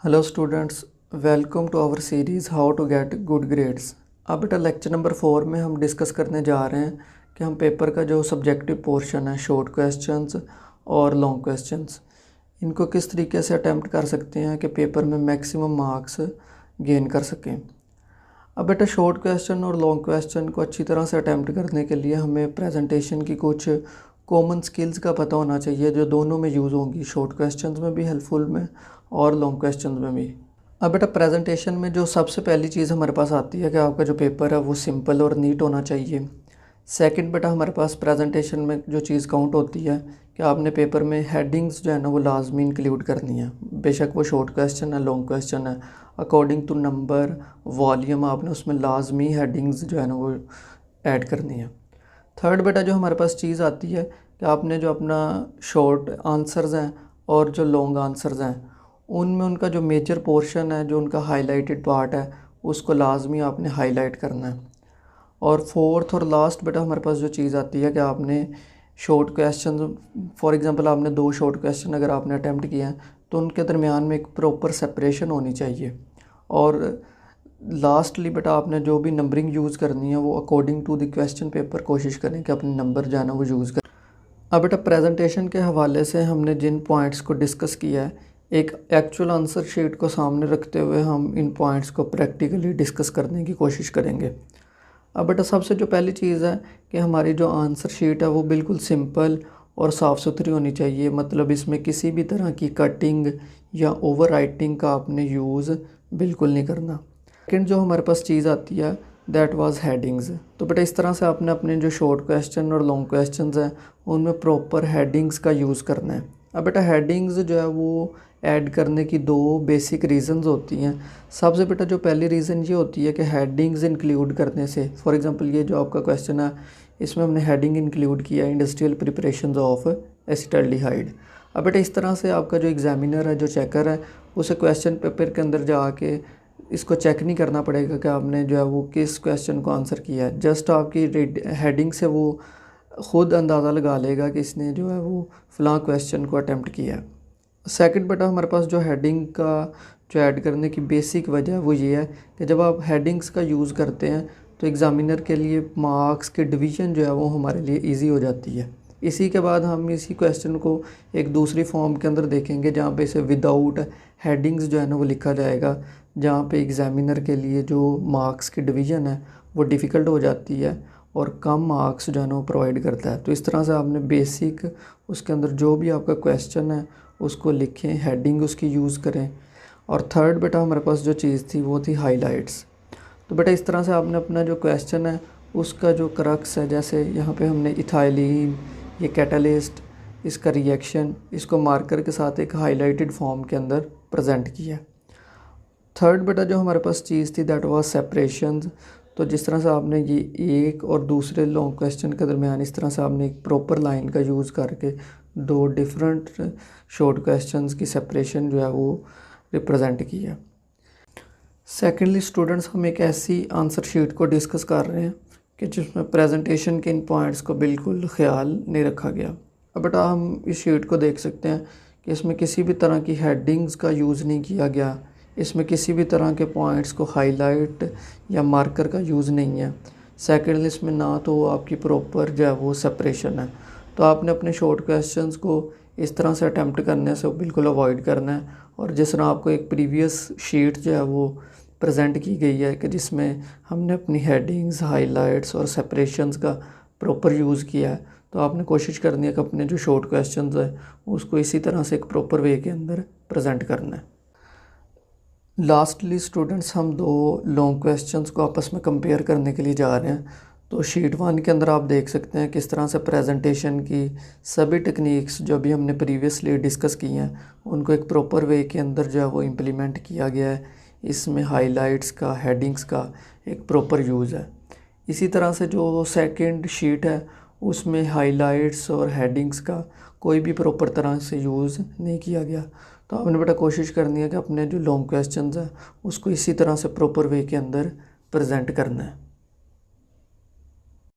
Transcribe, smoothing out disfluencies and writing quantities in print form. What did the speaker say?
Hello students, welcome to our series how to get good grades. अब बेटा lecture number 4 में हम discuss करने जा रहे हैं कि हम पेपर का जो सब्जेक्टिव पोर्शन है, शॉर्ट क्वेश्चंस और लॉन्ग क्वेश्चंस, इनको किस तरीके से अटैम्प्ट कर सकते हैं कि पेपर में मैक्सिमम मार्क्स गेन कर सकें। अब बेटा शॉर्ट क्वेश्चन और लॉन्ग क्वेश्चन को अच्छी तरह से अटैम्प्ट करने के लिए हमें प्रेजेंटेशन की कुछ कॉमन स्किल्स का पता होना चाहिए जो दोनों में यूज़ होंगी, शॉर्ट क्वेश्चंस में भी हेल्पफुल में और लॉन्ग क्वेश्चंस में भी। अब बेटा प्रेजेंटेशन में जो सबसे पहली चीज़ हमारे पास आती है कि आपका जो पेपर है वो सिंपल और नीट होना चाहिए। सेकंड बेटा हमारे पास प्रेजेंटेशन में जो चीज़ काउंट होती है कि आपने पेपर में हेडिंग्स जो है ना वो लाजमी इंक्लूड करनी है, बेशक वो शॉर्ट क्वेश्चन है, लॉन्ग क्वेश्चन है, अकॉर्डिंग टू नंबर वॉल्यूम आपने उसमें लाजमी हेडिंग्स जो है ना वो ऐड करनी है। थर्ड बेटा जो हमारे पास चीज़ आती है कि आपने जो अपना शॉर्ट आंसर्स हैं और जो लॉन्ग आंसर्स हैं उनमें उनका जो मेजर पोर्शन है, जो उनका हाईलाइटेड पार्ट है, उसको लाजमी आपने हाईलाइट करना है। और फोर्थ और लास्ट बेटा हमारे पास जो चीज़ आती है कि आपने शॉर्ट क्वेश्चन, फॉर एग्जांपल आपने 2 शॉर्ट क्वेश्चन अगर आपने अटैम्प्ट किए हैं तो उनके दरमियान में एक प्रॉपर सेपरेशन होनी चाहिए। और लास्टली बेटा आपने जो भी नंबरिंग यूज़ करनी है वो according to the question paper कोशिश करें कि अपने नंबर जो है ना वो यूज़ करें। अब बेटा प्रेजेंटेशन के हवाले से हमने जिन पॉइंट्स को डिस्कस किया है, एक एक्चुअल आंसर शीट को सामने रखते हुए हम इन पॉइंट्स को प्रैक्टिकली डिस्कस करने की कोशिश करेंगे। अब बेटा सबसे जो पहली चीज़ है कि हमारी जो आंसर शीट है वो बिल्कुल सिंपल और साफ़ सुथरी होनी चाहिए, मतलब इसमें किसी भी तरह की कटिंग या ओवर राइटिंग का आपने यूज़ बिल्कुल नहीं करना। सेकेंड जो हमारे पास चीज़ आती है दैट वाज हेडिंग्स। तो बेटा इस तरह से आपने अपने जो शॉर्ट क्वेश्चन और लॉन्ग क्वेश्चन हैं उनमें प्रॉपर हेडिंग्स का यूज़ करना है। अब बेटा हेडिंग्स जो है वो ऐड करने की 2 बेसिक रीज़न्स होती हैं। सबसे बेटा जो पहली रीज़न ये होती है कि हेडिंग्स इंक्लूड करने से, फॉर एग्जांपल ये जो आपका क्वेश्चन है इसमें हमने हेडिंग इंक्लूड किया इंडस्ट्रियल प्रिपरेशंस ऑफ एसिटाल्डिहाइड। अब बेटा इस तरह से आपका जो एग्जामिनर है, जो चेकर है, उसे क्वेश्चन पेपर के अंदर जाके इसको चेक नहीं करना पड़ेगा कि आपने जो है वो किस क्वेश्चन को आंसर किया है। जस्ट आपकी हेडिंग से वो ख़ुद अंदाज़ा लगा लेगा कि इसने जो है वो फ़लाँ क्वेश्चन को अटैम्प्ट किया है। सेकंड बेटा हमारे पास जो हेडिंग का जो ऐड करने की बेसिक वजह है वो ये है कि जब आप हेडिंग्स का यूज़ करते हैं तो एग्ज़ामिनर के लिए मार्क्स की डिवीज़न जो है वो हमारे लिए ईजी हो जाती है। इसी के बाद हम इसी क्वेश्चन को एक दूसरी फॉर्म के अंदर देखेंगे जहाँ पे इसे विदाउट हेडिंग्स जो है ना वो लिखा जाएगा, जहाँ पे एग्ज़ामिनर के लिए जो मार्क्स की डिवीज़न है वो डिफ़िकल्ट हो जाती है और कम मार्क्स जो है ना वो प्रोवाइड करता है। तो इस तरह से आपने बेसिक उसके अंदर जो भी आपका क्वेश्चन है उसको लिखें, हेडिंग उसकी यूज़ करें। और थर्ड बेटा हमारे पास जो चीज़ थी वो थी हाइलाइट्स। तो बेटा इस तरह से आपने अपना जो क्वेश्चन है उसका जो क्रक्स है, जैसे यहाँ पे हमने इथाइलिन, ये कैटालिस्ट, इसका रिएक्शन, इसको मार्कर के साथ एक हाईलाइटेड फॉर्म के अंदर प्रेजेंट किया। थर्ड बेटा जो हमारे पास चीज़ थी दैट वाज सेपरेशंस। तो जिस तरह से आपने ये एक और दूसरे लॉन्ग क्वेश्चन के दरमियान इस तरह से आपने एक प्रॉपर लाइन का यूज़ करके 2 डिफरेंट शॉर्ट क्वेश्चंस की सेपरेशन जो है वो रिप्रेजेंट किया। सेकेंडली स्टूडेंट्स, हम एक ऐसी आंसर शीट को डिस्कस कर रहे हैं कि जिसमें प्रेजेंटेशन के इन पॉइंट्स को बिल्कुल ख्याल नहीं रखा गया। अब बेटा हम इस शीट को देख सकते हैं कि इसमें किसी भी तरह की हेडिंग्स का यूज़ नहीं किया गया, इसमें किसी भी तरह के पॉइंट्स को हाईलाइट या मार्कर का यूज़ नहीं है। सेकेंडली इसमें ना तो आपकी प्रॉपर जो है वो सेपरेशन है। तो आपने अपने शॉर्ट क्वेश्चंस को इस तरह से अटैम्प्ट करने से बिल्कुल अवॉइड करना है। और जिस तरह आपको एक प्रीवियस शीट जो है वो प्रेजेंट की गई है कि जिसमें हमने अपनी हेडिंग्स, हाइलाइट्स और सेपरेशंस का प्रॉपर यूज़ किया है, तो आपने कोशिश करनी है कि अपने जो शॉर्ट क्वेश्चंस है उसको इसी तरह से एक प्रॉपर वे के अंदर प्रेजेंट करना है। लास्टली स्टूडेंट्स, हम 2 लॉन्ग क्वेश्चंस को आपस में कंपेयर करने के लिए जा रहे हैं। तो शीट 1 के अंदर आप देख सकते हैं किस तरह से प्रेजेंटेशन की सभी टेक्निक्स जो भी हमने प्रीवियसली डिस्कस की हैं उनको एक प्रॉपर वे के अंदर जो है वो इम्प्लीमेंट किया गया है। इसमें हाइलाइट्स का, हेडिंग्स का एक प्रॉपर यूज़ है। इसी तरह से जो सेकंड शीट है उसमें हाइलाइट्स और हेडिंग्स का कोई भी प्रॉपर तरह से यूज़ नहीं किया गया। तो आपने बेटा कोशिश करनी है कि अपने जो लॉन्ग क्वेश्चंस हैं उसको इसी तरह से प्रॉपर वे के अंदर प्रेजेंट करना है।